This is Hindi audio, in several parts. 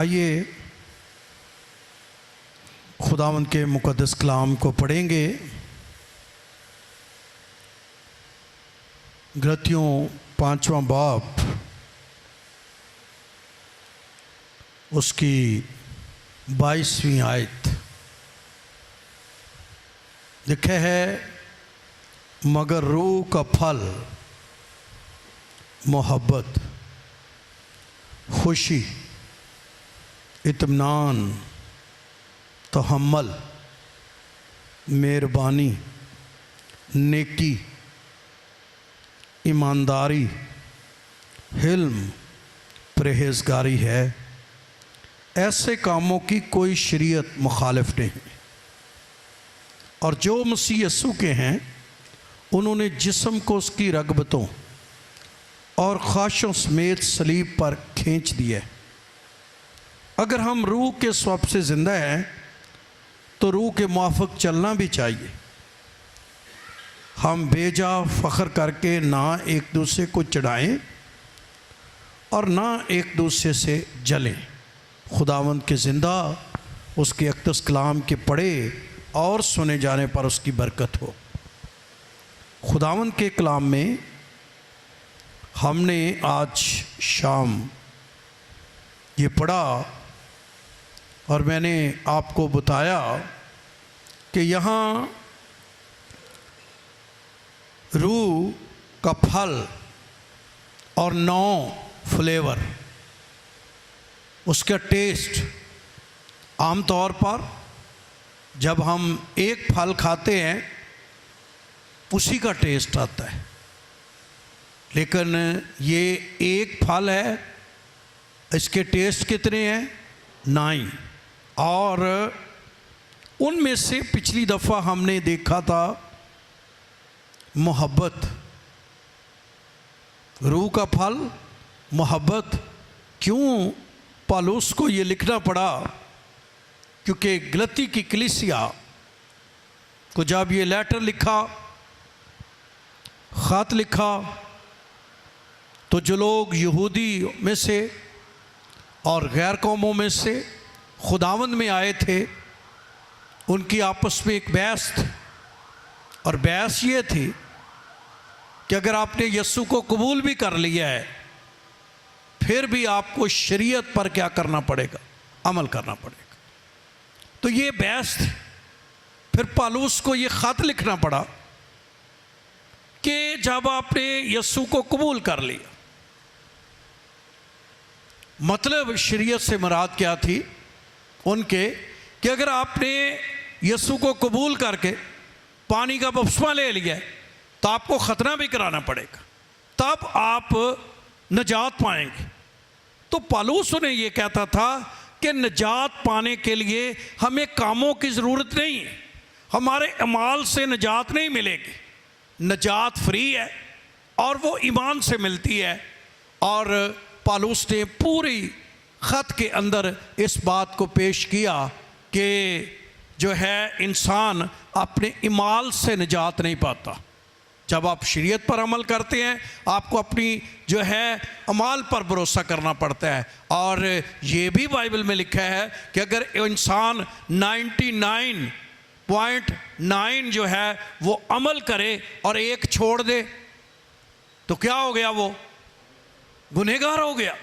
आइए खुदावंद के मुक़द्दस कलाम को पढ़ेंगे। गलतियों 5वां बाब उसकी 22वीं आयत लिखे है, मगर रूह का फल मोहब्बत, खुशी, इत्मीनान, तहम्मुल, मेहरबानी, नेकी, ईमानदारी, हिल्म, परहेज़गारी है। ऐसे कामों की कोई शरीयत मुखालिफ नहीं। और जो मसीह यीशु के हैं उन्होंने जिस्म को उसकी रगबतों और ख्वाहिशों समेत सलीब पर खींच दिया। अगर हम रूह के स्वभाव से ज़िंदा हैं तो रूह के मुआफ़िक चलना भी चाहिए। हम बेजा फ़ख्र करके ना एक दूसरे को चिढ़ाएं और ना एक दूसरे से जलें। खुदावंद के ज़िंदा उसके अक़दस कलाम के पढ़े और सुने जाने पर उसकी बरकत हो। खुदावंद के कलाम में हमने आज शाम ये पढ़ा और मैंने आपको बताया कि यहाँ रूह का फल और 9 फ्लेवर, उसका टेस्ट। आम तौर पर जब हम एक फल खाते हैं उसी का टेस्ट आता है, लेकिन ये एक फल है, इसके टेस्ट कितने हैं? 9। और उनमें से पिछली दफ़ा हमने देखा था मोहब्बत, रूह का फल मोहब्बत। क्यों पौलुस को ये लिखना पड़ा? क्योंकि गलती की कलीसिया को जब ये लेटर लिखा, ख़त लिखा, तो जो लोग यहूदी में से और गैर कौमों में से खुदावंद में आए थे, उनकी आपस में एक बहस थी। और बहस ये थी कि अगर आपने यीशु को कबूल भी कर लिया है फिर भी आपको शरीयत पर क्या करना पड़ेगा? अमल करना पड़ेगा। तो ये बहस थी। फिर पौलुस को ये ख़त लिखना पड़ा कि जब आपने यीशु को कबूल कर लिया, मतलब शरीयत से मुराद क्या थी उनके, कि अगर आपने यीशु को कबूल करके पानी का बपतिस्मा ले लिया तो आपको खतना भी कराना पड़ेगा, तब आप निजात पाएंगे। तो पौलुस ने ये कहता था कि निजात पाने के लिए हमें कामों की ज़रूरत नहीं है, हमारे अमाल से निजात नहीं मिलेगी। निजात फ्री है और वो ईमान से मिलती है। और पौलुस ने पूरी ख़त के अंदर इस बात को पेश किया कि जो है इंसान अपने ईमाल से निजात नहीं पाता। जब आप शरीयत पर अमल करते हैं आपको अपनी जो है अमाल पर भरोसा करना पड़ता है। और ये भी बाइबल में लिखा है कि अगर इंसान 99.9 जो है वो अमल करे और एक छोड़ दे तो क्या हो गया? वो गुनहगार हो गया।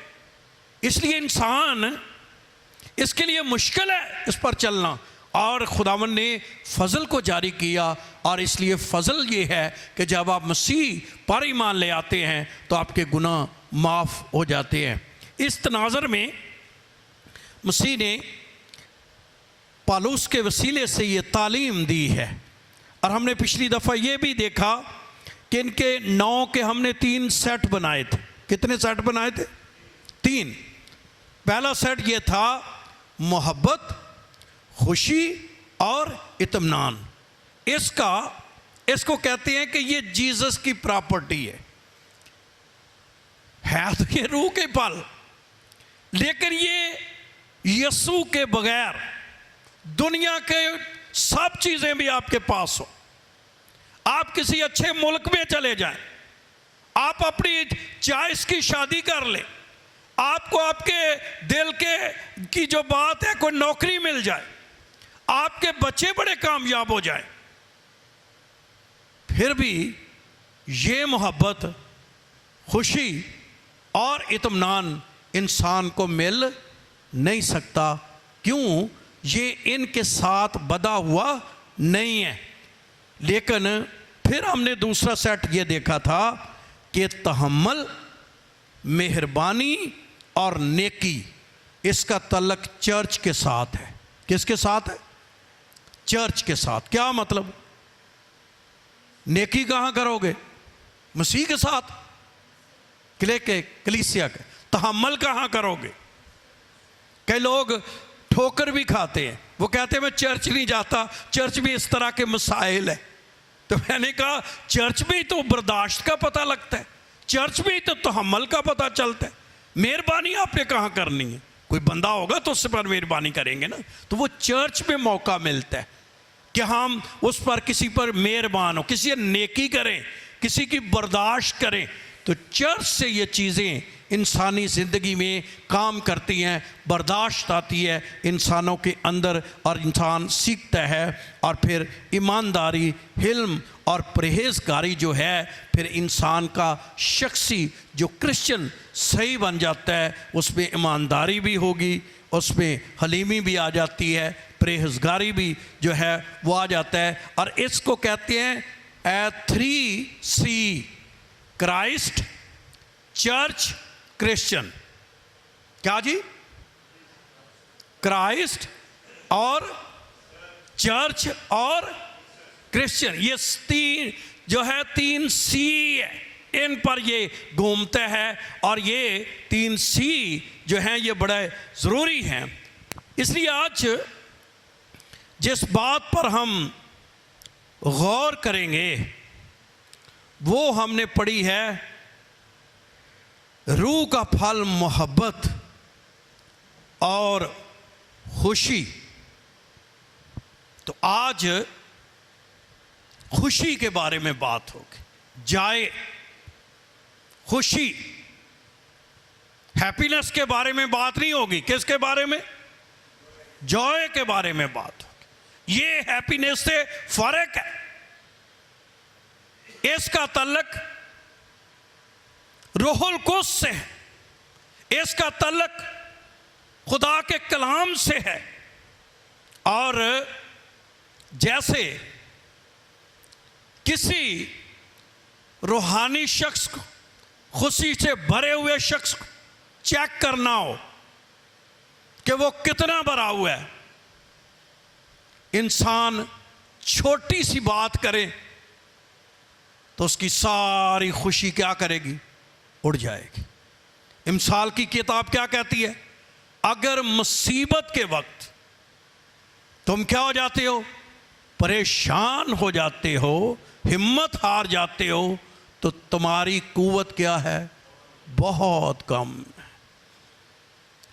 इसलिए इंसान, इसके लिए मुश्किल है इस पर चलना। और खुदावंद ने फ़ज़ल को जारी किया। और इसलिए फ़ज़ल ये है कि जब आप मसीह पर ईमान ले आते हैं तो आपके गुनाह माफ़ हो जाते हैं। इस तनाज़र में मसीह ने पौलुस के वसीले से ये तालीम दी है। और हमने पिछली दफ़ा ये भी देखा कि इनके 9 के हमने 3 सेट बनाए थे। कितने सेट बनाए थे? 3। पहला सेट ये था मोहब्बत, खुशी और इत्मीनान। इसको कहते हैं कि ये जीसस की प्रॉपर्टी है तो ये रूह के फल, लेकिन ये यीशु के बगैर दुनिया के सब चीज़ें भी आपके पास हो, आप किसी अच्छे मुल्क में चले जाएं, आप अपनी चॉइस की शादी कर लें, आपको आपके दिल के की जो बात है, कोई नौकरी मिल जाए, आपके बच्चे बड़े कामयाब हो जाए, फिर भी ये मोहब्बत, खुशी और इत्मीनान इंसान को मिल नहीं सकता। क्यों? ये इनके साथ बधा हुआ नहीं है। लेकिन फिर हमने दूसरा सेट ये देखा था कि तहम्मुल, मेहरबानी और नेकी, इसका तल्लक चर्च के साथ है। किसके साथ है? चर्च के साथ। क्या मतलब? नेकी कहाँ करोगे? मसीह के साथ, कलीसिया के। तहम्मुल कहाँ करोगे? कई लोग ठोकर भी खाते हैं, वो कहते हैं मैं चर्च नहीं जाता, चर्च में इस तरह के मसाइल है। तो मैंने कहा चर्च में ही तो बर्दाश्त का पता लगता है, चर्च में ही तो तहम्मुल का पता चलता है। मेहरबानी आपने कहाँ करनी है? कोई बंदा होगा तो उससे पर मेहरबानी करेंगे ना। तो वो चर्च में मौका मिलता है कि हम उस पर, किसी पर मेहरबान हो, किसी नेकी करें, किसी की बर्दाश्त करें। तो चर्च से ये चीज़ें इंसानी ज़िंदगी में काम करती हैं, बर्दाश्त आती है इंसानों के अंदर और इंसान सीखता है। और फिर ईमानदारी, हिल्म और परहेज़गारी जो है, फिर इंसान का शख्सी जो क्रिश्चियन सही बन जाता है। उसमें ईमानदारी भी होगी, उसमें हलीमी भी आ जाती है, परहेज़गारी भी जो है वो आ जाता है। और इसको कहते हैं 3C, क्राइस्ट, चर्च, क्रिश्चियन। क्या जी? क्राइस्ट और चर्च और क्रिश्चियन, ये तीन जो है 3C है, इन पर ये घूमते हैं। और ये 3C जो हैं ये बड़े ज़रूरी हैं। इसलिए आज जिस बात पर हम गौर करेंगे वो हमने पढ़ी है रूह का फल मोहब्बत और खुशी। तो आज खुशी के बारे में बात होगी। जाए खुशी, हैप्पीनेस के बारे में बात नहीं होगी। किसके बारे में? जॉय के बारे में बात होगी। ये हैप्पीनेस से फर्क है। इसका तल्लक रूहुल कुद्स से है, इसका तल्लक खुदा के कलाम से है। और जैसे किसी रूहानी शख्स को, खुशी से भरे हुए शख्स को चेक करना हो कि वो कितना भरा हुआ है, इंसान छोटी सी बात करे तो उसकी सारी खुशी क्या करेगी? उड़ जाएगी। इमसाल की किताब क्या कहती है? अगर मुसीबत के वक्त तुम क्या हो जाते हो? परेशान हो जाते हो, हिम्मत हार जाते हो, तो तुम्हारी कुव्वत क्या है? बहुत कम।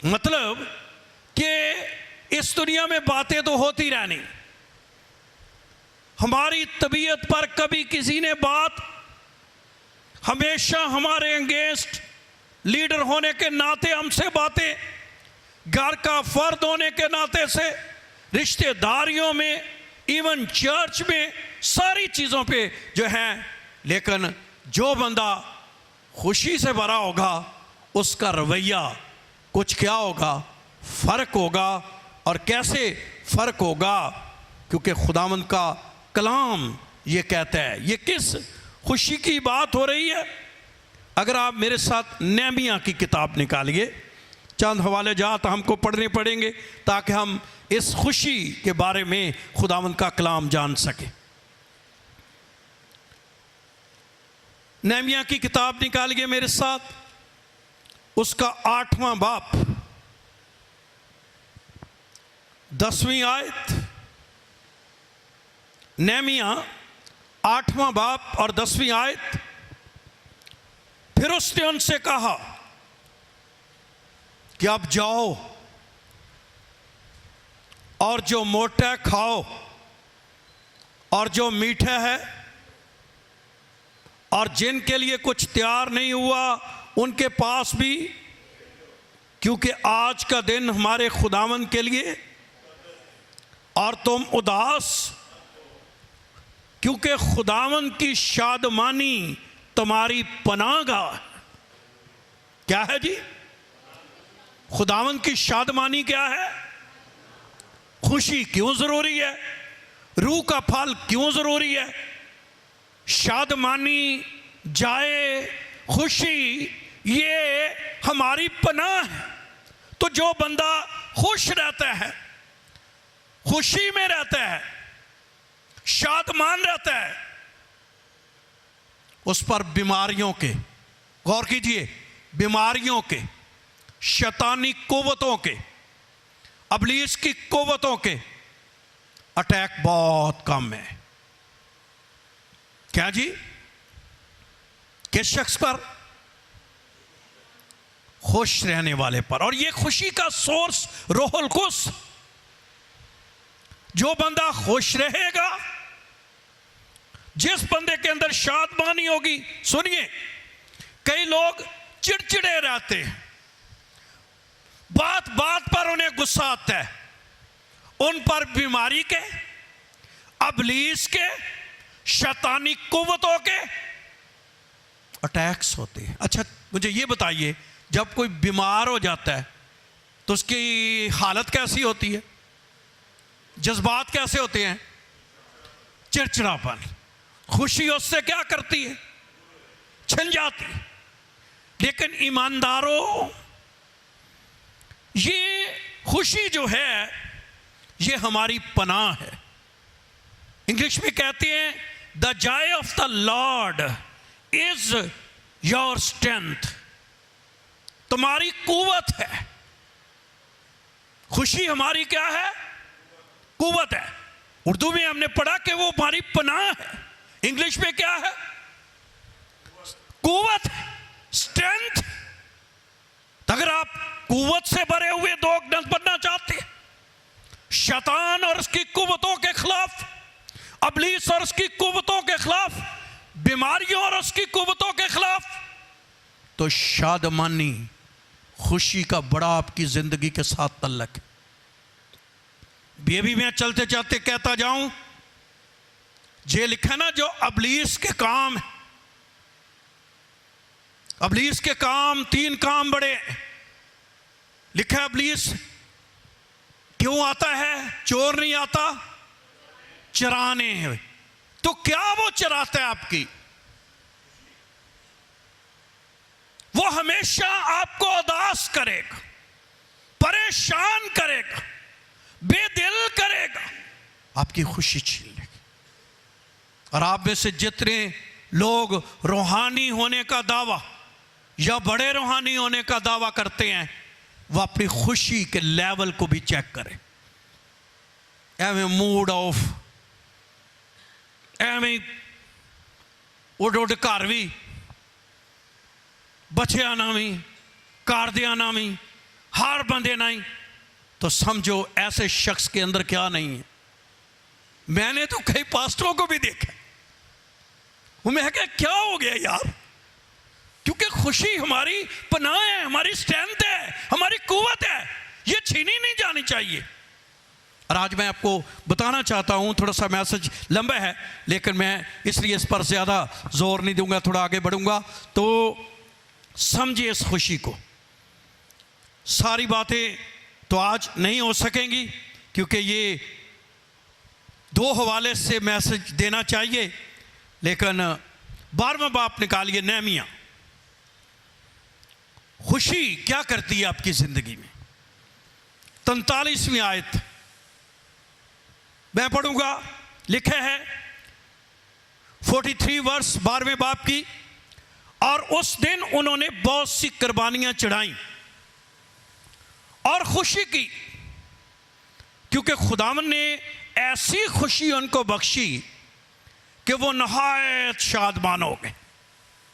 मतलब कि इस दुनिया में बातें तो होती रहनी, हमारी तबीयत पर कभी किसी ने बात, हमेशा हमारे अगेंस्ट लीडर होने के नाते हमसे बातें, घर का फर्द होने के नाते से, रिश्तेदारियों में, इवन चर्च में, सारी चीज़ों पे जो है। लेकिन जो बंदा खुशी से भरा होगा उसका रवैया कुछ क्या होगा? फ़र्क होगा। और कैसे फ़र्क होगा? क्योंकि खुदावंद का कलाम ये कहता है। ये किस खुशी की बात हो रही है? अगर आप मेरे साथ नेहमिया की किताब निकालिए, चंद हवाले जात हमको पढ़ने पड़ेंगे ताकि हम इस खुशी के बारे में खुदावंद का कलाम जान सकें। नेहमिया की किताब निकालिए मेरे साथ, उसका 8वां बाप 10वीं आयत। नेहमिया 8वां बाप और 10वीं आयत। फिर उसने उनसे कहा कि अब जाओ और जो मोटा है खाओ, और जो मीठा है, और जिनके लिए कुछ तैयार नहीं हुआ उनके पास भी क्योंकि आज का दिन हमारे खुदावन के लिए, और तुम उदास क्योंकि खुदावन की शादमानी तुम्हारी पनाहगाह है। क्या है जी? खुदावन की शादमानी क्या है? खुशी क्यों जरूरी है? रूह का फल क्यों जरूरी है? शादमानी, जाए, खुशी, ये हमारी पनाह है। तो जो बंदा खुश रहता है, खुशी में रहता है, शादमान रहता है, उस पर बीमारियों के, गौर कीजिए, बीमारियों के, शैतानी कुव्वतों के, अबलीस की कुव्वतों के अटैक बहुत कम है। क्या जी? किस शख्स पर? खुश रहने वाले पर। और ये खुशी का सोर्स रूहुल कुद्स। जो बंदा खुश रहेगा, जिस बंदे के अंदर शादमानी होगी, सुनिए, कई लोग चिड़चिड़े रहते हैं, बात बात पर उन्हें गुस्सा आता है, उन पर बीमारी के, अबलीस के, शैतानी कुव्वतों के अटैक्स होते हैं। अच्छा, मुझे ये बताइए, जब कोई बीमार हो जाता है तो उसकी हालत कैसी होती है? जज्बात कैसे होते हैं? चिड़चिड़ापन। खुशी उससे क्या करती है? छिन जाती है। लेकिन ईमानदारों, ये खुशी जो है, ये हमारी पनाह है। इंग्लिश में कहते हैं, the Joy of the Lord is your strength. तुम्हारी कुव्वत है। खुशी हमारी क्या है? कुव्वत है। उर्दू में हमने पढ़ा कि वो हमारी पनाह है। इंग्लिश में क्या है? कुव्वत, स्ट्रेंथ। अगर आप कुव्वत से भरे हुए लोग बनना चाहते हैं, शैतान और उसकी कुव्वतों के खिलाफ, अबलीस और उसकी कुव्वतों के खिलाफ, बीमारियों और उसकी कुव्वतों के खिलाफ, तो शादमानी, खुशी का बड़ा आपकी जिंदगी के साथ तल्लक है। ये भी मैं चलते चलते कहता जाऊं, जे लिखा ना, जो अबलीस के काम, अबलीस के काम, 3 काम बड़े लिखा है। अबलीस क्यों आता है? चोर नहीं आता, चराने। तो क्या वो चराता है आपकी? वो हमेशा आपको उदास करेगा, परेशान करेगा, बेदिल करेगा, आपकी खुशी छीन लेगा। और आप में से जितने लोग रूहानी होने का दावा या बड़े रूहानी होने का दावा करते हैं, वो अपनी खुशी के लेवल को भी चेक करें। एवं मूड ऑफ, एवं उड उड घर भी, बच्चिया ना भी, कारदिया ना भी, हर बंदे ना ही, तो समझो ऐसे शख्स के अंदर क्या नहीं है। मैंने तो कई पास्टरों को भी देखा, वो मैं कहा क्या हो गया यार? क्योंकि खुशी हमारी पनाह है, हमारी स्ट्रेंथ है, हमारी कुव्वत है, ये छीनी नहीं जानी चाहिए। और आज मैं आपको बताना चाहता हूं, थोड़ा सा मैसेज लंबा है, लेकिन मैं इसलिए इस पर ज़्यादा जोर नहीं दूंगा, थोड़ा आगे बढ़ूंगा। तो समझिए इस खुशी को। सारी बातें तो आज नहीं हो सकेंगी, क्योंकि ये 2 हवाले से मैसेज देना चाहिए, लेकिन 12वां बाप निकालिए, नेहमिया। खुशी क्या करती है आपकी जिंदगी में? 43वीं आयत मैं पढ़ूंगा। लिखा है 43 वर्ष 12वें बाप की, और उस दिन उन्होंने बहुत सी कुर्बानियां चढ़ाई और खुशी की, क्योंकि खुदावन ने ऐसी खुशी उनको बख्शी कि वो नहायत शादमान हो गए।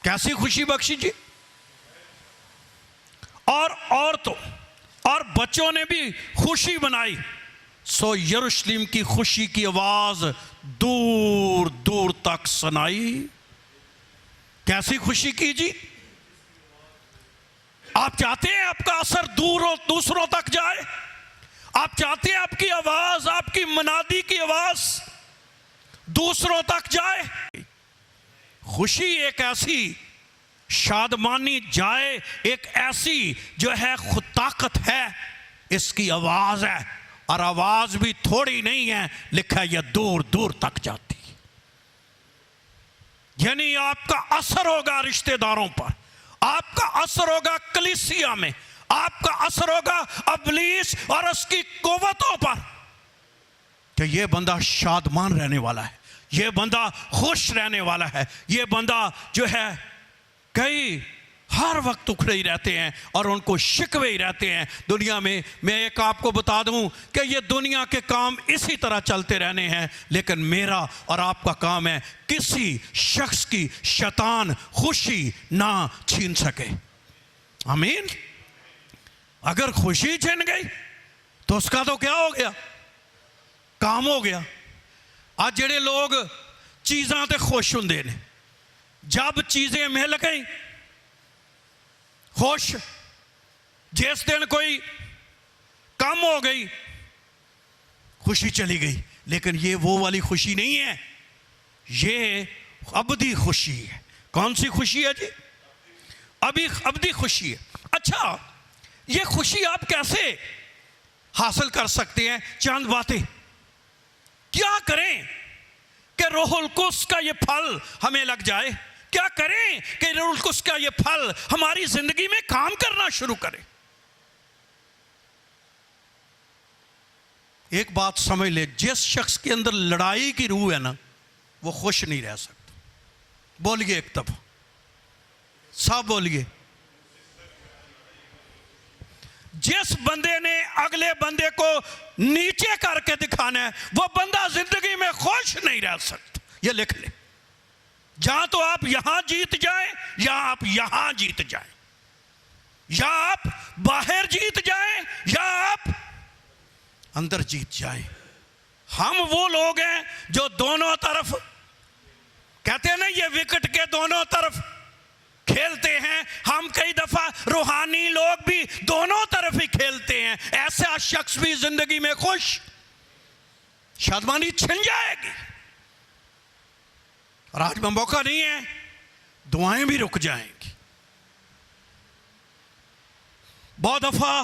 कैसी खुशी बख्शी जी? और औरतों और बच्चों ने भी खुशी बनाई, सो यरूशलेम की खुशी की आवाज दूर दूर तक सुनाई। कैसी खुशी की जी? आप चाहते हैं आपका असर दूर और दूसरों तक जाए? आप चाहते हैं आपकी आवाज, आपकी मनादी की आवाज दूसरों तक जाए? खुशी एक ऐसी शादमानी जाए, एक ऐसी जो है खुद ताकत है, इसकी आवाज है, और आवाज भी थोड़ी नहीं है, लिखा है यह दूर दूर तक जाती है। यानी आपका असर होगा रिश्तेदारों पर, आपका असर होगा कलीसिया में, आपका असर होगा अबलीस और उसकी कुव्वतों पर, कि यह बंदा शादमान रहने वाला है, यह बंदा खुश रहने वाला है, यह बंदा जो है कई हर वक्त उखड़े ही रहते हैं और उनको शिकवे ही रहते हैं दुनिया में। मैं एक आपको बता दूं कि ये दुनिया के काम इसी तरह चलते रहने हैं, लेकिन मेरा और आपका काम है किसी शख्स की शैतान खुशी ना छीन सके। आमीन। अगर खुशी छीन गई तो उसका तो क्या हो गया, काम हो गया। आज जेड़े लोग चीज़ां ते खुश हुंदे ने, जब चीज़ें मिल गई खुश, जिस दिन कोई कम हो गई खुशी चली गई। लेकिन ये वो वाली खुशी नहीं है, ये अबदी खुशी है। कौन सी खुशी है जी? अबदी खुशी है। अच्छा, ये खुशी आप कैसे हासिल कर सकते हैं? चंद बातें। क्या करें कि रूहुल कुद्स का ये फल हमें लग जाए? क्या करें कि रूहुल कुद्स का ये फल हमारी जिंदगी में काम करना शुरू करे? एक बात समझ ले, जिस शख्स के अंदर लड़ाई की रूह है ना, वो खुश नहीं रह सकता। बोलिए एक दफा, सब बोलिए। जिस बंदे ने अगले बंदे को नीचे करके दिखाना है, वो बंदा जिंदगी में खुश नहीं रह सकता। ये लिख ले। जहां तो आप यहां जीत जाएं या आप यहां जीत जाएं, या आप बाहर जीत जाएं या आप अंदर जीत जाएं। हम वो लोग हैं जो दोनों तरफ, कहते हैं ना ये विकेट के दोनों तरफ खेलते हैं। हम कई दफा रूहानी लोग भी दोनों तरफ ही खेलते हैं। ऐसा शख्स भी जिंदगी में खुश, शादमानी छिन जाएगी। और आज में मौका नहीं है, दुआएं भी रुक जाएंगी। बहुत दफा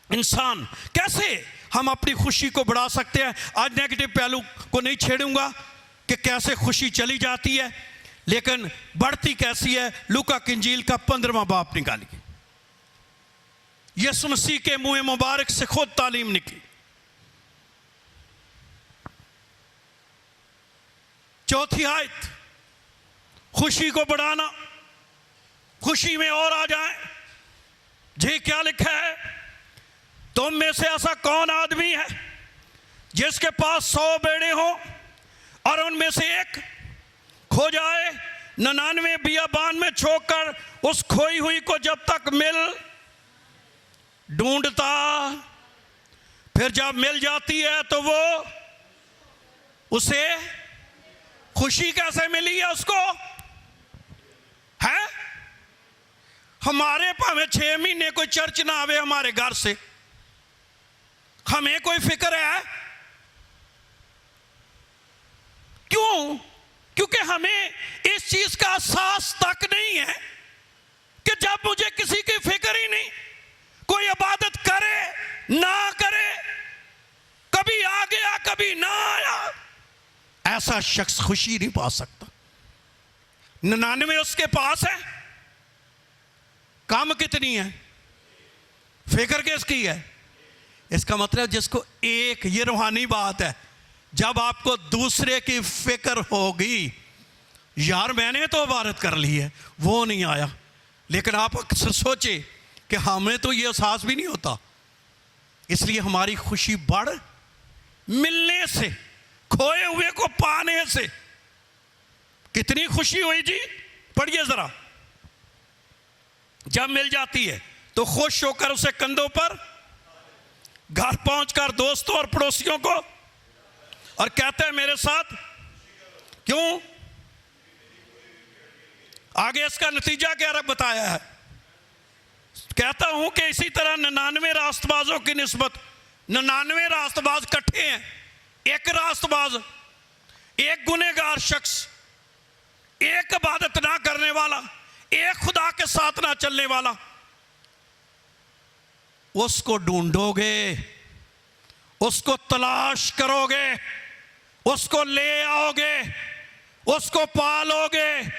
इंसान, कैसे हम अपनी खुशी को बढ़ा सकते हैं? आज नेगेटिव पहलू को नहीं छेड़ूंगा कि कैसे खुशी चली जाती है, लेकिन बढ़ती कैसी है। लूका की इंजील का 15वां बाब निकालिए। यीशु मसीह के मुंह मुबारक से खुद तालीम निकली। 4थी आयत, खुशी को बढ़ाना, खुशी में और आ जाए। जी क्या लिखा है? तुम में से ऐसा कौन आदमी है जिसके पास 100 भेड़ें हो और उनमें से एक खो जाए, 99 बियाबान में छोड़कर उस खोई हुई को जब तक मिल ढूंढता, फिर जब मिल जाती है तो वो उसे खुशी कैसे मिली है उसको? है हमारे भावे 6 महीने कोई चर्च ना आवे हमारे घर से, हमें कोई फिक्र है? क्यों? क्योंकि हमें इस चीज का एहसास तक नहीं है कि जब मुझे किसी की फिक्र ही नहीं, कोई इबादत करे ना करे, कभी आ गया कभी ना आया, ऐसा शख्स खुशी नहीं पा सकता। 99 उसके पास है, काम कितनी है, फिक्र किसकी है? इसका मतलब जिसको एक, ये रूहानी बात है, जब आपको दूसरे की फिक्र होगी, यार मैंने तो इबादत कर ली है, वो नहीं आया। लेकिन आप अक्सर सोचे कि हमें तो ये एहसास भी नहीं होता, इसलिए हमारी खुशी बढ़ मिलने से, खोए हुए को पाने से। कितनी खुशी हुई जी, पढ़िए जरा। जब मिल जाती है तो खुश होकर उसे कंधों पर घर पहुंचकर दोस्तों और पड़ोसियों को, और कहते हैं मेरे साथ। क्यों? आगे इसका नतीजा क्या बताया है, कहता हूं कि इसी तरह 99 रास्तबाजों की निस्बत 99 रास्तबाज इकट्ठे हैं, एक रास्तबाज, एक गुनहगार शख्स, एक इबादत ना करने वाला, एक खुदा के साथ ना चलने वाला, उसको ढूंढोगे, उसको तलाश करोगे, उसको ले आओगे, उसको पालोगे,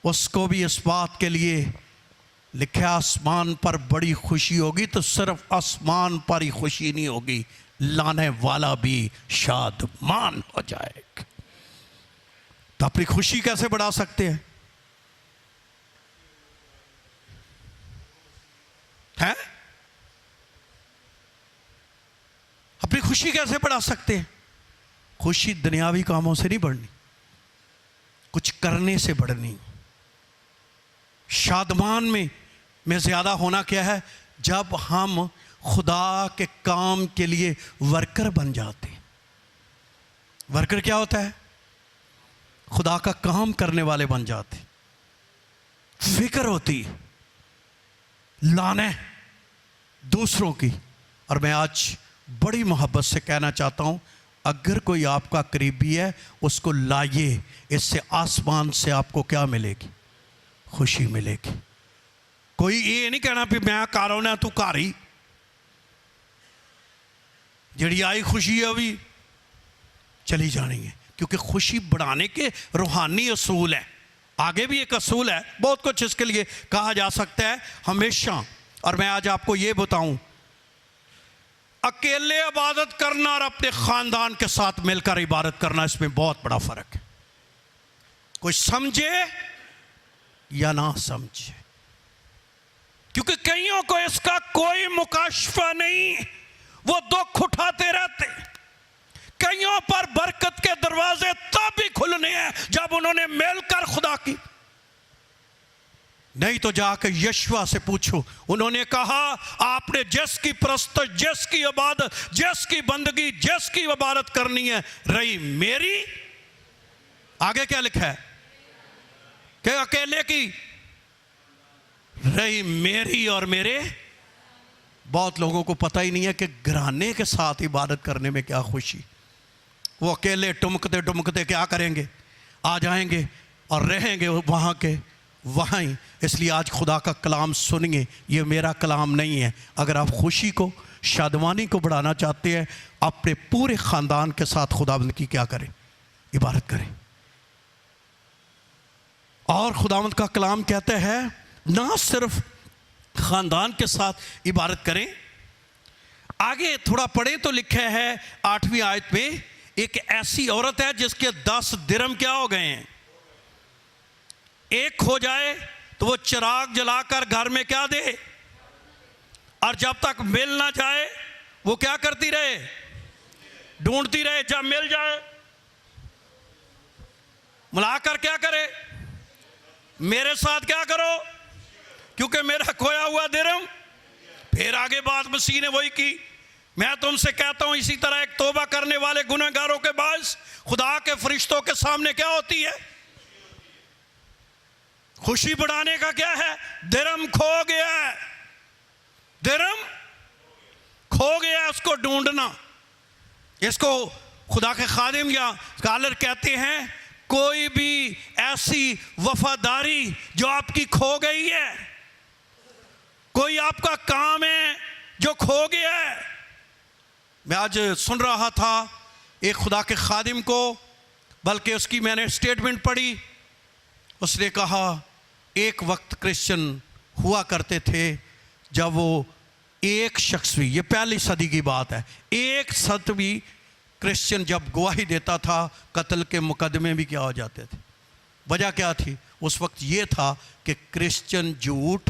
उसको भी इस बात के लिए लिखे आसमान पर बड़ी खुशी होगी। तो सिर्फ आसमान पर ही खुशी नहीं होगी, लाने वाला भी शादमान हो जाएगा। तो अपनी खुशी कैसे बढ़ा सकते हैं? हैं? अपनी खुशी कैसे बढ़ा सकते हैं? खुशी दुनियावी कामों से नहीं बढ़नी, कुछ करने से बढ़नी। शादमान में ज्यादा होना क्या है? जब हम खुदा के काम के लिए वर्कर बन जाते। वर्कर क्या होता है? खुदा का काम करने वाले बन जाते। फिक्र होती लाने दूसरों की। और मैं आज बड़ी मोहब्बत से कहना चाहता हूं, अगर कोई आपका करीबी है उसको लाइए, इससे आसमान से आपको क्या मिलेगी? खुशी मिलेगी। कोई ये नहीं कहना भी मैं घर होना तू घर ही, जड़ी आई खुशी है अभी चली जानी है। क्योंकि खुशी बढ़ाने के रूहानी असूल है। आगे भी एक असूल है, बहुत कुछ इसके लिए कहा जा सकता है हमेशा। और मैं आज आपको ये बताऊं, अकेले इबादत करना और अपने खानदान के साथ मिलकर इबादत करना, इसमें बहुत बड़ा फर्क है। कोई समझे या ना समझे, क्योंकि कईयों को इसका कोई मुकाशफा नहीं, वो दुख उठाते रहते। कईयों पर बरकत के दरवाजे तब भी खुलने हैं जब उन्होंने मिलकर खुदा की। नहीं तो जाकर यशवा से पूछो, उन्होंने कहा आपने जिसकी परस्त, जिसकी इबादत, जिसकी बंदगी, जिसकी इबादत करनी है रही मेरी। आगे क्या लिखा है कि अकेले की रही मेरी और मेरे। बहुत लोगों को पता ही नहीं है कि घराने के साथ इबादत करने में क्या खुशी। वो अकेले टुमकते टुमकते क्या करेंगे? आ जाएंगे और रहेंगे वहाँ के वहाँ ही। इसलिए आज खुदा का कलाम सुनिए, ये मेरा कलाम नहीं है। अगर आप खुशी को, शादमानी को बढ़ाना चाहते हैं, अपने पूरे ख़ानदान के साथ खुदावंद की क्या करें? इबादत करें। और खुदावंद का कलाम कहते हैं ना सिर्फ ख़ानदान के साथ इबादत करें, आगे थोड़ा पढ़े तो लिखा है 8वीं आयत में, एक ऐसी औरत है जिसके 10 दिरहम क्या हो गए हैं? एक हो जाए तो वो चिराग जलाकर घर में क्या दे, और जब तक मिल ना जाए वो क्या करती रहे? ढूंढती रहे। जब मिल जाए मिलाकर क्या करे? मेरे साथ क्या करो, क्योंकि मेरा खोया हुआ दिरहम। फिर आगे बात मसीह ने वही की, मैं तुमसे कहता हूं इसी तरह एक तौबा करने वाले गुनहगारों के बायस खुदा के फरिश्तों के सामने क्या होती है? खुशी बढ़ाने का क्या है? दिरहम खो गया है, दिरहम खो गया, उसको ढूंढना। इसको खुदा के खादिम या स्कॉलर कहते हैं कोई भी ऐसी वफादारी जो आपकी खो गई है, कोई आपका काम है जो खो गया है। मैं आज सुन रहा था एक खुदा के खादिम को, बल्कि उसकी मैंने स्टेटमेंट पढ़ी। उसने कहा एक वक्त क्रिश्चियन हुआ करते थे जब वो एक शख्स भी, ये पहली सदी की बात है, एक शख्स भी क्रिश्चियन जब गवाही देता था कत्ल के मुकदमे भी क्या हो जाते थे। वजह क्या थी? उस वक्त ये था कि क्रिश्चियन झूठ।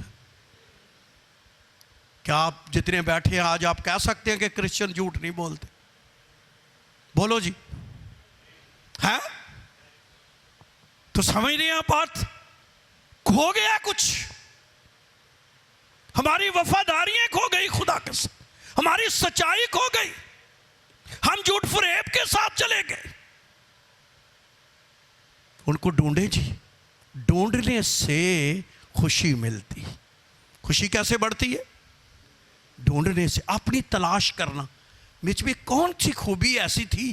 क्या आप जितने बैठे हैं आज आप कह सकते हैं कि क्रिश्चियन झूठ नहीं बोलते? बोलो जी, है? तो समझ रहे हैं बात? खो गया कुछ, हमारी वफादारियां खो गई खुदा के साथ, हमारी सच्चाई खो गई, हम झूठ फरेब के साथ चले गए। उनको ढूंढे जी, ढूंढने से खुशी मिलती। खुशी कैसे बढ़ती है? ढूंढने से, अपनी तलाश करना। मुझ में कौन सी खूबी ऐसी थी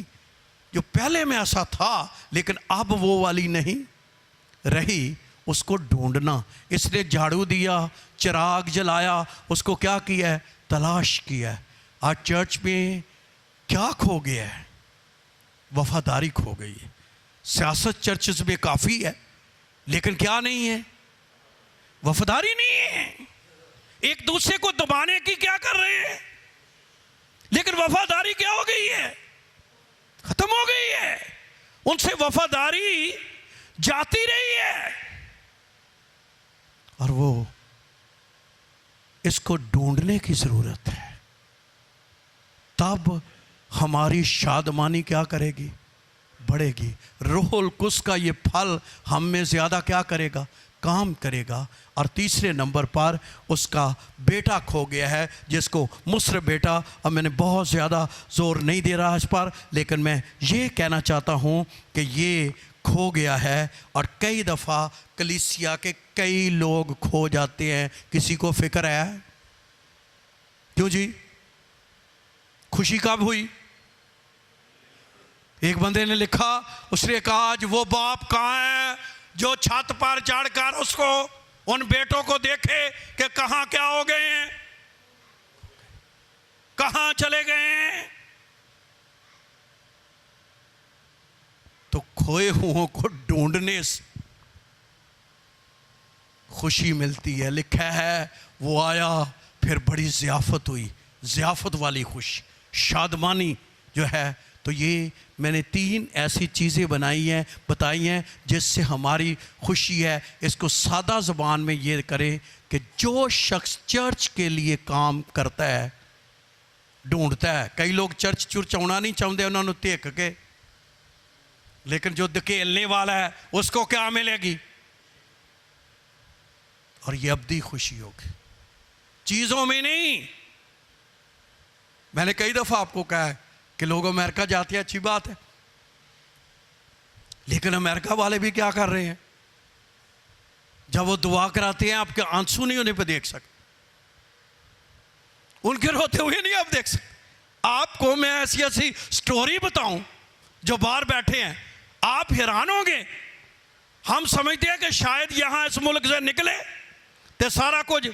जो पहले में ऐसा था लेकिन अब वो वाली नहीं रही, उसको ढूंढना। इसने झाड़ू दिया, चिराग जलाया, उसको क्या किया है? तलाश किया है। आज चर्च में क्या खो गया है? वफादारी खो गई है। सियासत चर्चेस में काफ़ी है लेकिन क्या नहीं है? वफादारी नहीं है। एक दूसरे को दबाने की क्या कर रहे हैं, लेकिन वफादारी क्या हो गई है? खत्म हो गई है। उनसे वफादारी जाती रही है और वो इसको ढूंढने की जरूरत है। तब हमारी शादमानी क्या करेगी? बढ़ेगी। रूहुल कुद्स का ये फल हम में ज्यादा क्या करेगा? काम करेगा। और तीसरे नंबर पर उसका बेटा खो गया है, जिसको मुस्र बेटा, अब मैंने बहुत ज़्यादा जोर नहीं दे रहा इस पर, लेकिन मैं ये कहना चाहता हूँ कि ये खो गया है। और कई दफ़ा कलीसिया के कई लोग खो जाते हैं। किसी को फिक्र है? क्यों जी? खुशी कब हुई? एक बंदे ने लिखा, उसने कहा आज वो बाप कहाँ है जो छत पर चढ़कर उसको, उन बेटों को देखे कि कहाँ क्या हो गए हैं, कहाँ चले गए हैं। तो खोए हुओं को ढूंढने से खुशी मिलती है। लिखा है वो आया, फिर बड़ी ज़ियाफ़त हुई, ज़ियाफ़त वाली खुशी, शादमानी जो है। तो ये मैंने 3 ऐसी चीज़ें बताई हैं जिससे हमारी खुशी है। इसको सादा ज़बान में ये करें कि जो शख्स चर्च के लिए काम करता है, ढूंढता है। कई लोग चर्च चुरचाउना नहीं चाहते, उन्होंने टेक के, लेकिन जो धकेलने वाला है उसको क्या मिलेगी? और ये अब्दी खुशी होगी, चीज़ों में नहीं। मैंने कई दफ़ा आपको कहा है कि लोग अमेरिका जाते हैं, अच्छी बात है, लेकिन अमेरिका वाले भी क्या कर रहे हैं? जब वो दुआ कराते हैं, आपके आंसू नहीं होने पे देख सकते, उनके रोते हुए नहीं आप देख सकते। आपको मैं ऐसी ऐसी स्टोरी बताऊं जो बाहर बैठे हैं, आप हैरान होंगे। हम समझते हैं कि शायद यहां इस मुल्क से निकले तो सारा कुछ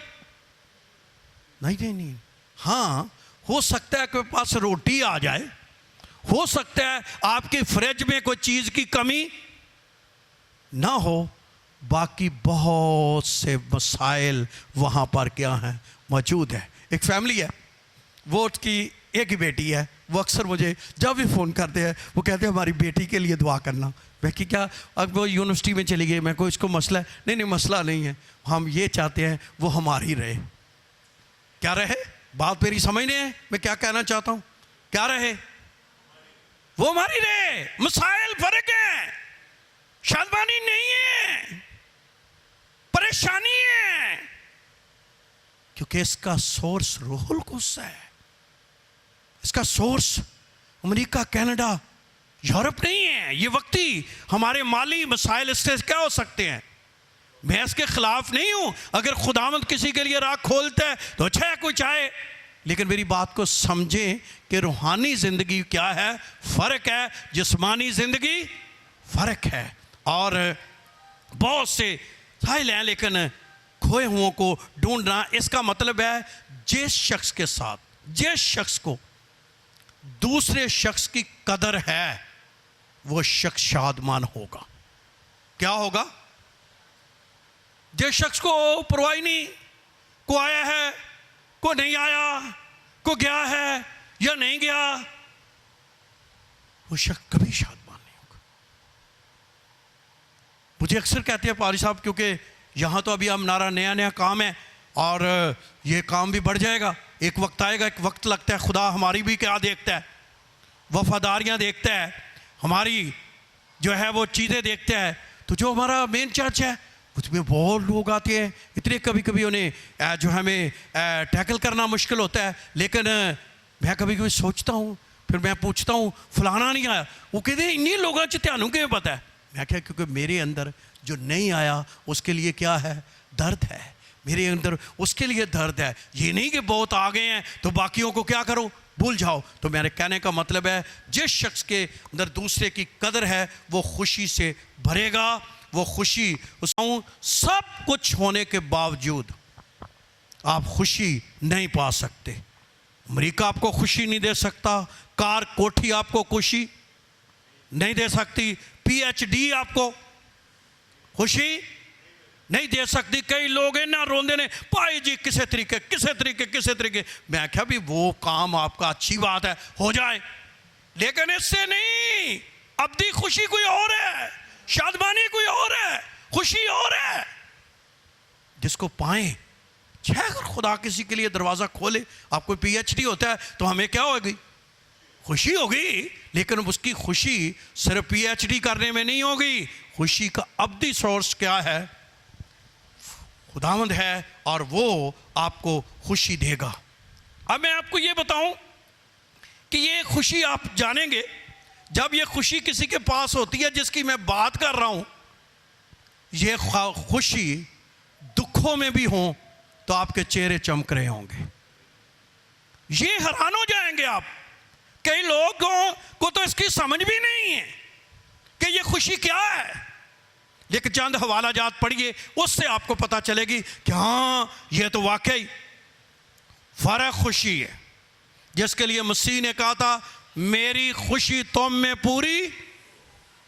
नहीं। हाँ, हो सकता है कि पास रोटी आ जाए, हो सकता है आपकी फ्रिज में कोई चीज़ की कमी ना हो, बाकी बहुत से मसाइल वहाँ पर क्या हैं? मौजूद है। एक फैमिली है, वो उसकी एक ही बेटी है। वो अक्सर मुझे जब भी फ़ोन करते हैं वो कहते हैं हमारी बेटी के लिए दुआ करना। मैं कि क्या, अब वो यूनिवर्सिटी में चली गई, मैं कोई इसको मसला है? नहीं, मसला नहीं है, हम ये चाहते हैं वो हमारी रहे। क्या रहे? बात मेरी समझने है मैं क्या कहना चाहता हूं? क्या रहे? वो हमारी रहे। मसाइल फर्क है, शादमानी नहीं है, परेशानी है, क्योंकि इसका सोर्स रूहुल कुद्स है। इसका सोर्स अमेरिका, कनाडा, यूरोप नहीं है। ये वक्ती हमारे माली मसाइल इससे क्या हो सकते हैं? मैं इसके खिलाफ नहीं हूं। अगर खुदावंद किसी के लिए राह खोलता है तो अच्छा है, कोई चाहे, लेकिन मेरी बात को समझें कि रूहानी ज़िंदगी क्या है, फ़र्क है, जिस्मानी ज़िंदगी फ़र्क है। और बहुत से साहिल हैं, लेकिन खोए हुओं को ढूंढना, इसका मतलब है जिस शख्स के साथ, जिस शख्स को दूसरे शख्स की कदर है, वो शख्स शादमान होगा। क्या होगा? जिस शख्स को परवाही नहीं, को आया है, को नहीं आया, को गया है या नहीं गया, वो शख्स कभी शादमान नहीं होगा। मुझे अक्सर कहते हैं पारी साहब, क्योंकि यहाँ तो अभी हम नया काम है और ये काम भी बढ़ जाएगा, एक वक्त आएगा, एक वक्त लगता है खुदा हमारी भी क्या देखता है, वफादारियाँ देखता है, हमारी जो है वो चीज़ें देखता है। तो जो हमारा मेन चर्च है उसमें बहुत लोग आते हैं, इतने कभी कभी उन्हें जो हमें टैकल करना मुश्किल होता है। लेकिन मैं कभी कभी सोचता हूँ, फिर मैं पूछता हूँ फलाना नहीं आया, वो कहते हैं इन्हीं लोगों से त्यानों के पता है। मैं क्या, क्योंकि मेरे अंदर जो नहीं आया उसके लिए क्या है? दर्द है, मेरे अंदर उसके लिए दर्द है। ये नहीं कि बहुत आ गए हैं तो बाकियों को क्या करो, भूल जाओ। तो मेरे कहने का मतलब है, जिस शख्स के अंदर दूसरे की कदर है वो खुशी से भरेगा। वो खुशी, उसको सब कुछ होने के बावजूद आप खुशी नहीं पा सकते। अमेरिका आपको खुशी नहीं दे सकता, कार कोठी आपको खुशी नहीं दे सकती, पीएचडी आपको खुशी नहीं दे सकती। कई लोग हैं ना रोंदे ने, भाई जी किसी तरीके। मैं क्या भी वो काम आपका अच्छी बात है, हो जाए, लेकिन इससे नहीं। अब्दी खुशी कोई और है, शादमानी कोई और है, खुशी और है। जिसको पाए, चाहे अगर खुदा किसी के लिए दरवाज़ा खोले, आपको पीएचडी होता है तो हमें क्या होगी, खुशी होगी। लेकिन उसकी खुशी सिर्फ पीएचडी करने में नहीं होगी। खुशी का अब्दी सोर्स क्या है, खुदावंद है, और वो आपको खुशी देगा। अब मैं आपको ये बताऊं कि ये खुशी आप जानेंगे जब ये खुशी किसी के पास होती है जिसकी मैं बात कर रहा हूं। ये खुशी दुखों में भी हो तो आपके चेहरे चमक रहे होंगे। ये हैरान हो जाएंगे आप। कई लोगों को तो इसकी समझ भी नहीं है कि ये खुशी क्या है, लेकिन चंद हवाला जात पढ़िए, उससे आपको पता चलेगी कि हाँ, ये तो वाकई फर्क खुशी है, जिसके लिए मसीह ने कहा था मेरी खुशी तुम में पूरी।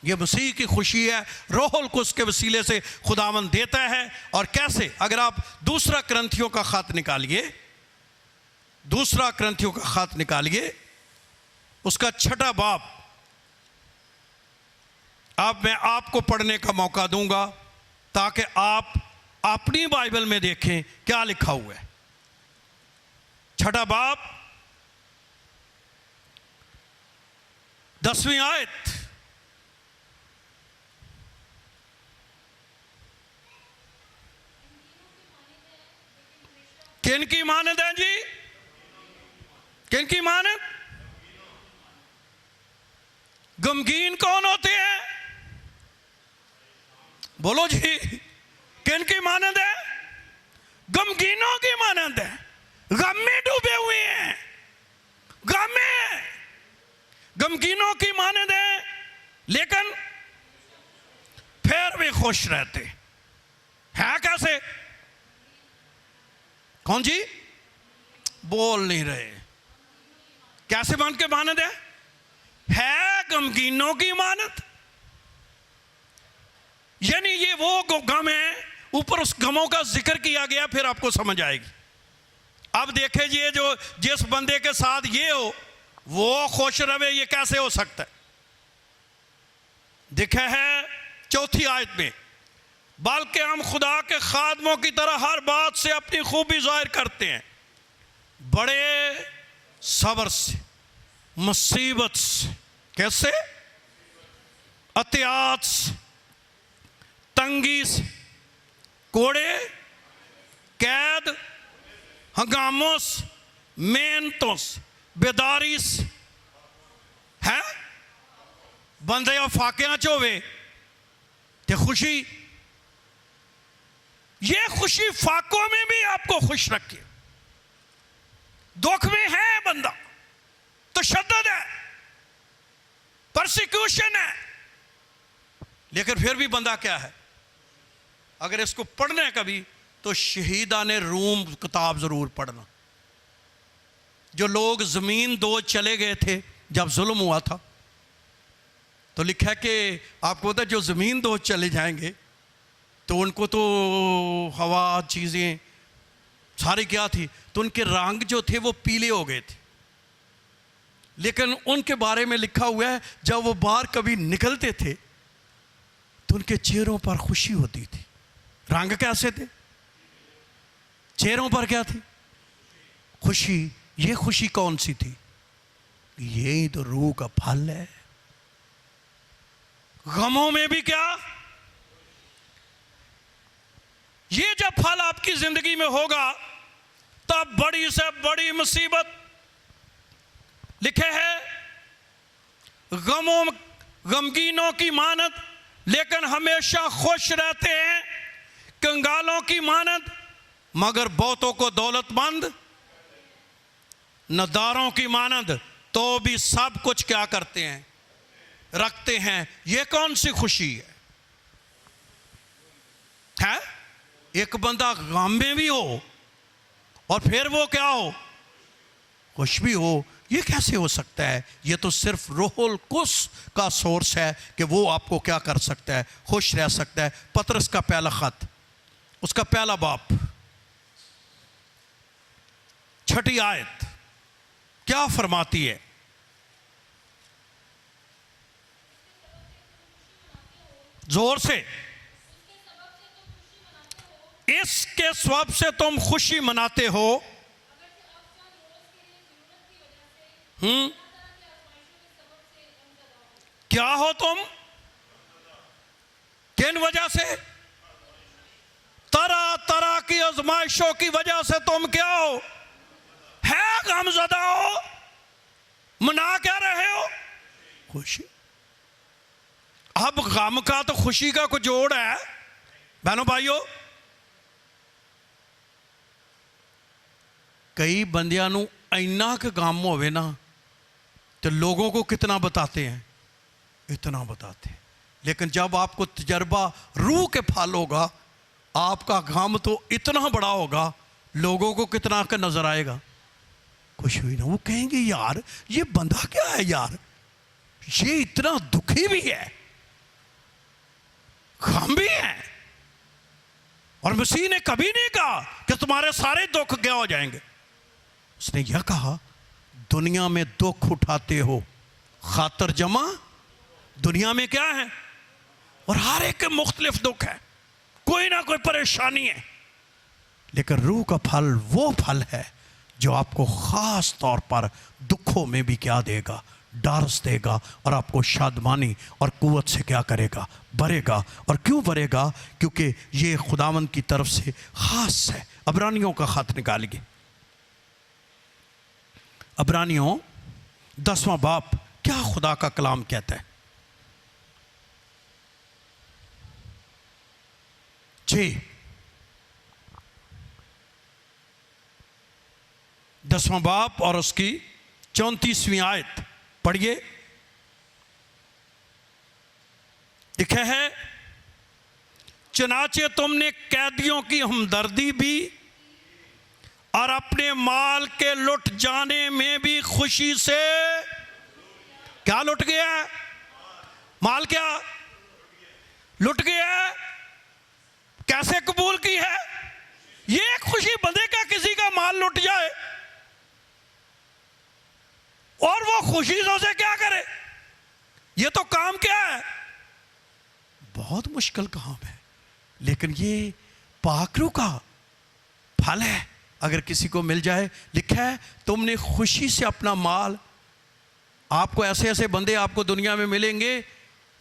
ये मसीह की खुशी है, रोहुल कुद्स के वसीले से खुदावंद देता है। और कैसे, अगर आप दूसरा करंथियों का खत निकालिए, दूसरा करंथियों का खत निकालिए, उसका 6वां बाब, अब मैं आपको पढ़ने का मौका दूंगा ताकि आप अपनी बाइबल में देखें क्या लिखा हुआ है। 6वां बाब 10वीं आयत। किन की मानद है जी, किन की मानद? गमगीन कौन होते हैं, बोलो जी, किन की मानद है? गमगीनों की मानद है। गम में डूबे हुए हैं, गम में, गमगीनों की मानद है, लेकिन फिर भी खुश रहते हैं। कैसे? कौन जी? बोल नहीं रहे। कैसे मान के मानद है गमगीनों की मानद। यानी ये वो गम है, ऊपर उस गमों का जिक्र किया गया, फिर आपको समझ आएगी। अब देखिए, जो जिस बंदे के साथ ये हो वो खुश रहे, ये कैसे हो सकता है? देखा है 4थी आयत में, बल्कि हम खुदा के खादमों की तरह हर बात से अपनी खूबी जाहिर करते हैं, बड़े सब्र से, मुसीबत से, कैसे? अत्यात से, तंगी से, कोड़े, कैद, हंगामों से, मेहनतों से, बेदारी से, है बंदे और फाकियां चोवे ते खुशी। ये खुशी फाकों में भी आपको खुश रखे। दुख में है बंदा तो शद्दत है, परसिक्यूशन है, लेकिन फिर भी बंदा क्या है, अगर इसको पढ़ना है कभी तो शहीदाने रूम किताब जरूर पढ़ना। जो लोग जमीन दो चले गए थे जब जुल्म हुआ था, तो लिखा है कि आपको पता है जो जमीन दो चले जाएंगे तो उनको तो हवा चीज़ें सारी क्या थी, तो उनके रंग जो थे वो पीले हो गए थे। लेकिन उनके बारे में लिखा हुआ है जब वो बाहर कभी निकलते थे तो उनके चेहरों पर खुशी होती थी। रंग कैसे थे, चेहरों पर क्या थी? खुशी। ये खुशी कौन सी थी? यही तो रूह का फल है। गमों में भी क्या? ये जब फल आपकी जिंदगी में होगा तब बड़ी से बड़ी मुसीबत, लिखे है गमगीनों की मानद लेकिन हमेशा खुश रहते हैं, कंगालों की मानद मगर बहुतों को दौलतमंद नदारों की मानंद, तो भी सब कुछ क्या करते हैं, रखते हैं। ये कौन सी खुशी है? एक बंदा गम में भी हो और फिर वो क्या हो, खुश भी हो। ये कैसे हो सकता है? ये तो सिर्फ रूहुल कुद्स का सोर्स है कि वो आपको क्या कर सकता है, खुश रह सकता है। पतरस का पहला खत, उसका पहला बाप, 6 आयत क्या फरमाती है? जोर से, इसके सबब से तुम खुशी मनाते हो। क्या हो तुम? किन वजह से? तरह तरह की आजमाइशों की वजह से तुम क्या हो, है गमज़दा हो। मना क्या रहे हो? खुशी। अब गम का तो खुशी का कुछ जोड़ है बहनों भाइयों। कई बंदियां नू इन्ना क गम होवे ना तो लोगों को कितना बताते हैं, इतना बताते हैं। लेकिन जब आपको तजर्बा रूह के फल होगा, आपका गम तो इतना बड़ा होगा, लोगों को कितना का नजर आएगा, खुश हुई ना। वो कहेंगे यार ये बंदा क्या है यार, ये इतना दुखी भी है, गम भी है। और मसीह ने कभी नहीं कहा कि तुम्हारे सारे दुख क्या हो जाएंगे। उसने यह कहा दुनिया में दुख उठाते हो, खातर जमा दुनिया में क्या है, और हर एक के मुख्तलिफ दुख है, कोई ना कोई परेशानी है। लेकिन रूह का फल वो फल है जो आपको खास तौर पर दुखों में भी क्या देगा, डार्स देगा, और आपको शादमानी और कुव्वत से क्या करेगा, भरेगा। और क्यों भरेगा? क्योंकि ये खुदावंद की तरफ से खास है। अबरानियों का खत निकालिए, अबरानियों 10वां बाप, क्या खुदा का कलाम कहता है। जी 10वां बाप और उसकी 34वीं आयत पढ़िए। लिखा है, चनाचे तुमने कैदियों की हमदर्दी भी और अपने माल के लुट जाने में भी खुशी से, क्या लुट गया? माल क्या लुट गया? कैसे कबूल की है? ये खुशी बंदे का किसी का माल लुट जाए और वो खुशी से उसे क्या करे, ये तो काम क्या है, बहुत मुश्किल काम है। लेकिन ये पाकरू का फल है अगर किसी को मिल जाए। लिखा है तुमने खुशी से अपना माल, आपको ऐसे ऐसे बंदे आपको दुनिया में मिलेंगे,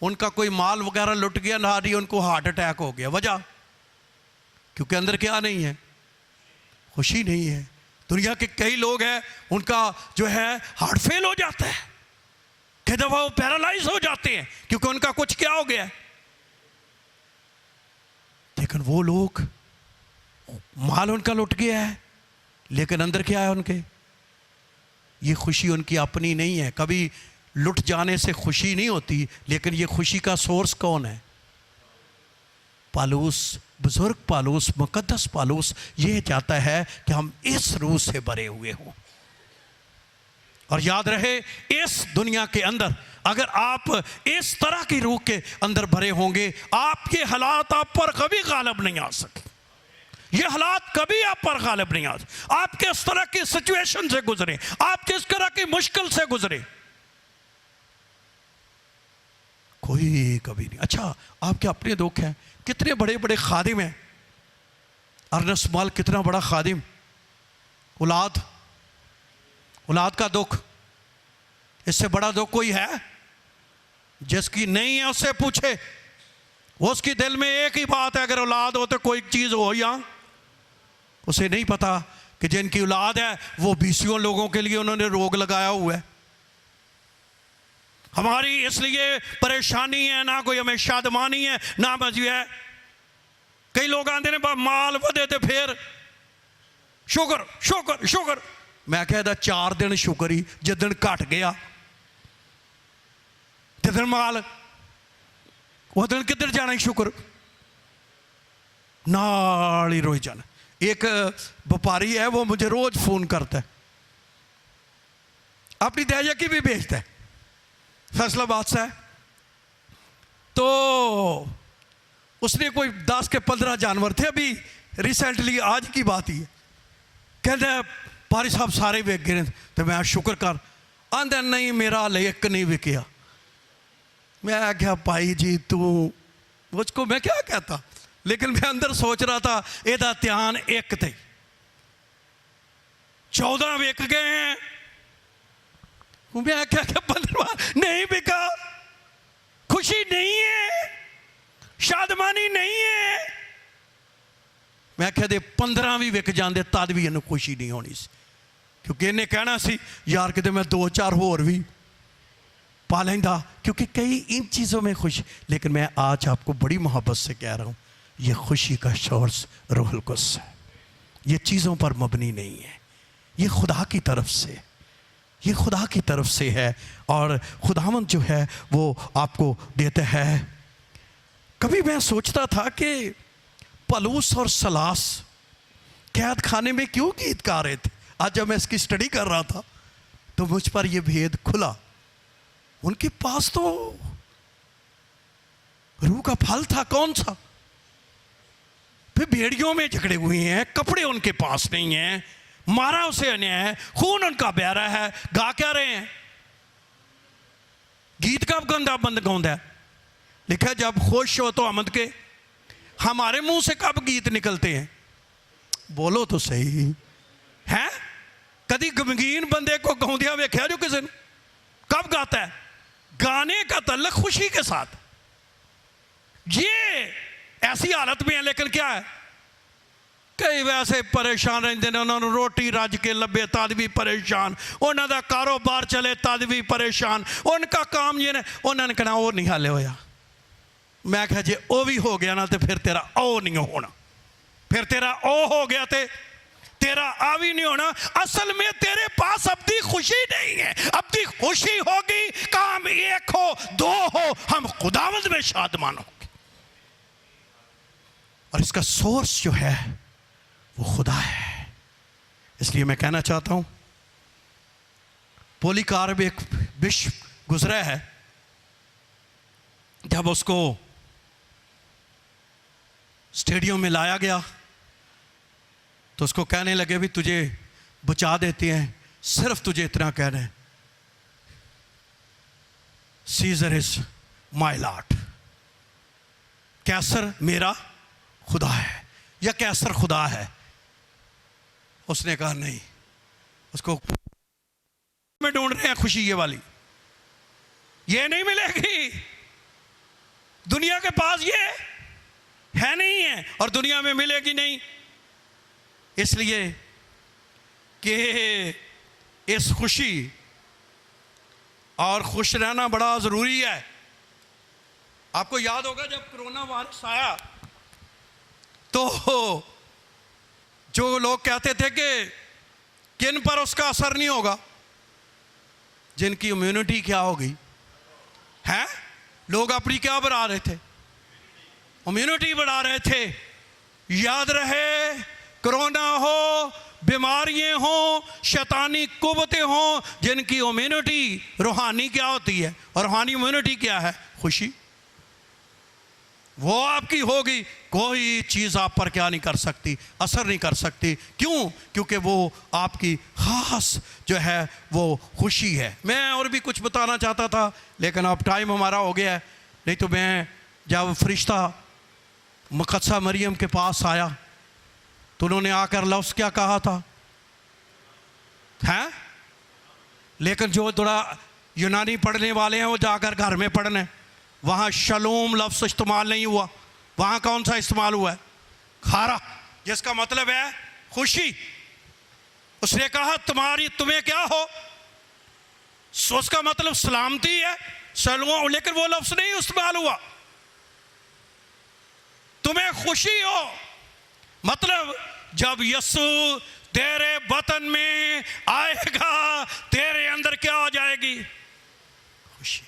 उनका कोई माल वगैरह लुट गया ना, रही उनको हार्ट अटैक हो गया। वजह क्योंकि अंदर क्या नहीं है, खुशी नहीं है। दुनिया के कई लोग हैं उनका जो है हार्ट फेल हो जाता है, कई दफा वो पैरालाइज हो जाते हैं क्योंकि उनका कुछ क्या हो गया। लेकिन वो लोग माल उनका लुट गया है, लेकिन अंदर क्या है उनके, ये खुशी उनकी अपनी नहीं है। कभी लुट जाने से खुशी नहीं होती, लेकिन ये खुशी का सोर्स कौन है? पालूस, बुजुर्ग पालूस, मुकद्दस पालूस ये चाहता है कि हम इस रूह से भरे हुए हों। और याद रहे, इस दुनिया के अंदर अगर आप इस तरह की रूह के अंदर भरे होंगे, आपके हालात आप पर कभी गालिब नहीं आ सके। ये हालात कभी आप पर गालिब नहीं आ सके। आप किस तरह की सिचुएशन से गुजरे, आप किस तरह की मुश्किल से गुजरे, कोई कभी नहीं। अच्छा, आपके अपने दुख हैं, कितने बड़े बड़े खादिम हैं। अर्नस्ट माल कितना बड़ा खादिम, औलाद, औलाद का दुख, इससे बड़ा दुख कोई है? जिसकी नहीं है उससे पूछे, उसकी दिल में एक ही बात है, अगर औलाद हो तो कोई चीज़ हो, या उसे नहीं पता कि जिनकी औलाद है वो बीसियों लोगों के लिए उन्होंने रोग लगाया हुआ है। हमारी इसलिए परेशानी है, ना कोई हमें शादमानी है, ना मजी है। कई लोग आते हैं माल वधे तो फिर शुक्र शुक्र शुक्र। मैं कहा 4 दिन शुक्र ही, जिदन घट गया जिदन माल उस दिन किधर जाना ही शुक्र नाल ही रोई जाना। एक व्यापारी है वो मुझे रोज फोन करता है, अपनी दया की भी बेचता है, फैसलाबाद से है। तो उसने कोई 10 के 15 जानवर थे, अभी रिसेंटली आज की बात ही है। कहते पारी साहब सारे विक गए। तो मैं शुक्र कर, आंदा नहीं मेरा हाले एक नहीं विकया। मैं क्या भाई जी तू मुझको, मैं क्या कहता, लेकिन मैं अंदर सोच रहा था एदा ध्यान एक थे। 14 विक गए हैं, मैं क्या 15 नहीं बिका, खुशी नहीं है, शादमानी नहीं है। मैं कहते 15 भी विक जाते तद भी इन्हें खुशी नहीं होनी सी, क्योंकि इन्हें कहना सी यार कितने मैं 2-4 होर भी पा लेंदा, क्योंकि कई इन चीज़ों में खुशी। लेकिन मैं आज आपको बड़ी मोहब्बत से कह रहा हूँ, ये खुशी का सोर्स रूहुल कुद्स है। ये चीज़ों पर मबनी नहीं है, ये खुदा की तरफ से, ये खुदा की तरफ से है। और खुदावंद जो है वो आपको देते हैं। कभी मैं सोचता था कि पलूस और सलास कैद खाने में क्यों गीत गा रहे थे। आज जब मैं इसकी स्टडी कर रहा था तो मुझ पर यह भेद खुला। उनके पास तो रूह का फल था, कौन सा? फिर भेड़ियों में झगड़े हुए हैं, कपड़े उनके पास नहीं है, मारा उसे अन्याय है, खून उनका बहरा है, गा क्या रहे हैं? गीत कब गंदा बंद गाउंदा है? लिखा जब खुश हो तो अहमद के। हमारे मुंह से कब गीत निकलते हैं? बोलो तो सही है। कभी गमगीन बंदे को गाउंदिया वेख्या जो किसी ने? कब गाता है? गाने का तल्लक खुशी के साथ। ये ऐसी हालत में है, लेकिन क्या है, कई वैसे परेशान रहते हैं, उन्होंने रोटी रज के लभे तद भी परेशान, उन्होंने कारोबार चले तद भी परेशान, उनका काम ये उन्होंने कहना वो नहीं हाले होया। मैं कहा जे ओ भी हो गया ना तो फिर तेरा ओ नहीं होना, फिर तेरा ओ हो गया तो तेरा आ भी नहीं होना। असल में तेरे पास अपनी खुशी नहीं है। अपनी खुशी होगी, काम एक हो, 2 हो, हम खुदावंद में शादमान होंगे। और इसका सोर्स जो है वो खुदा है। इसलिए मैं कहना चाहता हूं, पोलीकार्प एक विश्व गुजरा है, जब उसको स्टेडियम में लाया गया तो उसको कहने लगे भी तुझे बचा देते हैं, सिर्फ तुझे इतना कहना है, सीजर इज माय लॉर्ड, कैसर मेरा खुदा है, या कैसर खुदा है। उसने कहा नहीं, उसको में ढूंढ रहे हैं खुशी ये वाली, ये नहीं मिलेगी, दुनिया के पास ये है नहीं है और दुनिया में मिलेगी नहीं। इसलिए कि इस खुशी और खुश रहना बड़ा ज़रूरी है। आपको याद होगा जब कोरोना वायरस आया तो जो लोग कहते थे कि किन पर उसका असर नहीं होगा, जिनकी इम्यूनिटी क्या होगी है, लोग अपनी क्या बढ़ा रहे थे, इम्यूनिटी बढ़ा रहे थे। याद रहे, कोरोना हो, बीमारियां हो, शैतानी कुव्वतें हो, जिनकी इम्यूनिटी रूहानी क्या होती है, और रूहानी इम्यूनिटी क्या है? खुशी। वो आपकी होगी, कोई चीज़ आप पर क्या नहीं कर सकती, असर नहीं कर सकती। क्यों? क्योंकि वो आपकी खास जो है वो खुशी है। मैं और भी कुछ बताना चाहता था लेकिन अब टाइम हमारा हो गया है। नहीं तो मैं जब फरिश्ता मुकद्दसा मरियम के पास आया तो उन्होंने आकर लफ्ज़ क्या कहा था हैं? लेकिन जो थोड़ा यूनानी पढ़ने वाले हैं वो जाकर घर में पढ़ने, वहाँ शलोम लफ्ज़ इस्तेमाल नहीं हुआ, वहाँ कौन सा इस्तेमाल हुआ है? खारा, जिसका मतलब है खुशी। उसने कहा तुम्हें क्या हो, उसका मतलब सलामती है, शलोम, लेकिन वो लफ्ज़ नहीं इस्तेमाल हुआ। तुम्हें खुशी हो मतलब जब यीशु तेरे वतन में आएगा, तेरे अंदर क्या हो जाएगी? खुशी।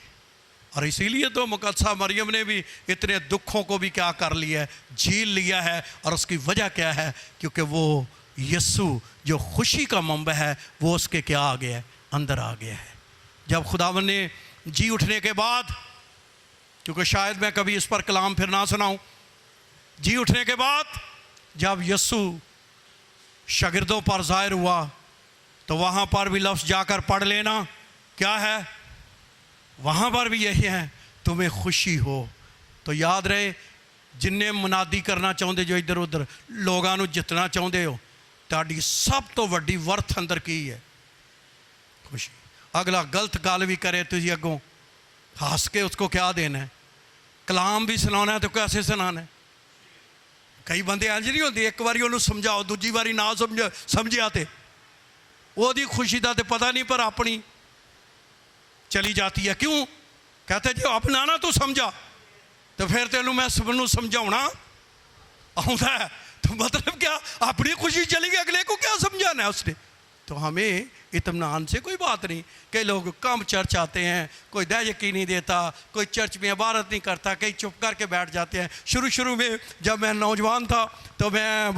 और इसीलिए तो मुकद्दसा मरियम ने भी इतने दुखों को भी क्या कर लिया है, झेल लिया है। और उसकी वजह क्या है? क्योंकि वो यीशु जो खुशी का मंबा है वो उसके क्या आ गया है? अंदर आ गया है। जब खुदावन ने जी उठने के बाद, क्योंकि शायद मैं कभी इस पर कलाम फिर ना सुनाऊं, जी उठने के बाद जब यीशु शागिर्दों पर ज़ाहिर हुआ तो वहाँ पर भी लफ्ज़ जाकर पढ़ लेना, क्या है? वहाँ पर भी यही है, तुम्हें खुशी हो। तो याद रहे, जिन्ने मुनादी करना चाहते जो इधर उधर लोगों को जितना चाहते हो, ताड़ी सब तो वड्डी वर्थ अंदर की है खुशी। अगला गलत गल भी करे तुझे अगों हंस के उसको क्या देना है? कलाम भी सुनाना है तो कैसे सुनाना है? कई बंदे इंज नहीं होंगे, एक बारी उन्होंने समझाओ, दूजी बारी ना समझिया तो ओदी खुशी का तो पता नहीं, पर अपनी चली जाती है। क्यों? कहते जो अपना ना तू समझा तो फिर तेनों मैं सबनों समझाना आता है, तो मतलब क्या? अपनी खुशी चली गई, अगले को क्या समझाना है उसने? तो हमें इत्मीनान से कोई बात नहीं। कई लोग कम चर्च आते हैं, कोई दया यकीन नहीं देता, कोई चर्च में इबारत नहीं करता, कई चुप करके बैठ जाते हैं। शुरू में जब मैं नौजवान था तो मैं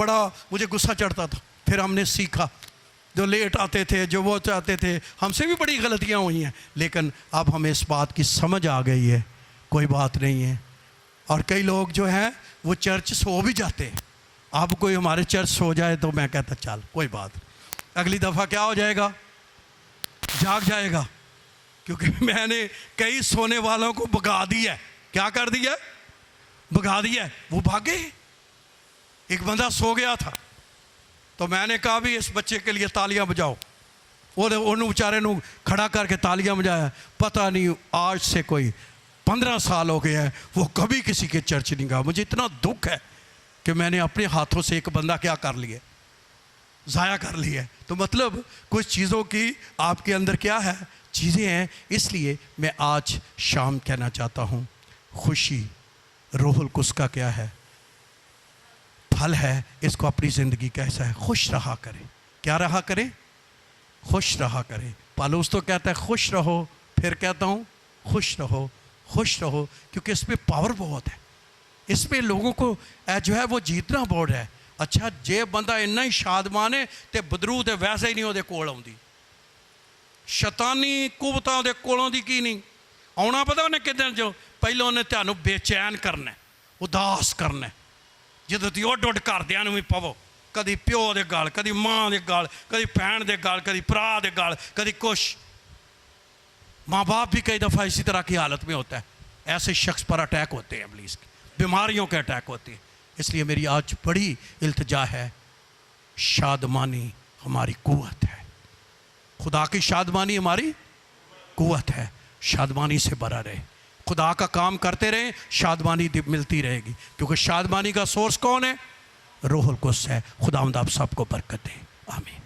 मुझे गुस्सा चढ़ता था। फिर हमने सीखा, जो लेट आते थे, जो वो चाहते थे, हमसे भी बड़ी गलतियाँ हुई हैं, लेकिन अब हमें इस बात की समझ आ गई है, कोई बात नहीं है। और कई लोग जो हैं वो चर्च सो भी जाते हैं। अब कोई हमारे चर्च सो जाए तो मैं कहता चल कोई बात, अगली दफ़ा क्या हो जाएगा? जाग जाएगा। क्योंकि मैंने कई सोने वालों को भगा दिया। क्या कर दिया? भगा दिया। वो भागे। एक बंदा सो गया था तो मैंने कहा भी इस बच्चे के लिए तालियां बजाओ। उन्होंने बेचारे को खड़ा करके तालियां बजाया। पता नहीं आज से कोई 15 साल हो गए हैं, वो कभी किसी के चर्च नहीं गया। मुझे इतना दुख है कि मैंने अपने हाथों से एक बंदा क्या कर लिया, ज़ाया कर लिया। तो मतलब कुछ चीज़ों की आपके अंदर क्या है, चीज़ें हैं। इसलिए मैं आज शाम कहना चाहता हूँ, खुशी रूहुल कुद्स का क्या है? फल है। इसको अपनी ज़िंदगी कैसा है? खुश रहा करें। क्या रहा करें? खुश रहा करें। पौलुस तो कहता है खुश रहो, फिर कहता हूँ खुश रहो, खुश रहो, क्योंकि इसमें पावर बहुत है। इसमें लोगों को जो है वो जीतना बहुत है। अच्छा जे बंदा इन्ना ही शादमान है तो बदरू तो वैसे ही नहीं वो कोल आउंदी। शैतानी कुवतां दे कोलों दी की नहीं आना। पता उन्हें किदन जो पहले उन्हें तुहानू बेचैन करना, उदास करना। ਜਦੋਂ ਤੁਸੀਂ ਉੱਡ ਉੱਡ ਘਰਦਿਆਂ ਨੂੰ ਵੀ ਪਵੋ, कभी प्यो के गल, कभी माँ के गल, कभी भैन के गल, कभी भरा के गल, कभी कुछ। माँ बाप भी कई दफ़ा इसी तरह की हालत में होता है। ऐसे शख्स पर अटैक होते हैं, इब्लीस के बीमारियों के अटैक होते हैं। इसलिए मेरी आज बड़ी इल्तिजा है, शादमानी हमारी कुव्वत है। खुदा की शादमानी हमारी कुव्वत है। शादमानी से भरा रहे, खुदा का काम करते रहें, शादमानी मिलती रहेगी। क्योंकि शादमानी का सोर्स कौन है? रूहुल कुद्स है। खुदावंद आप सबको बरकत दे। आमीन।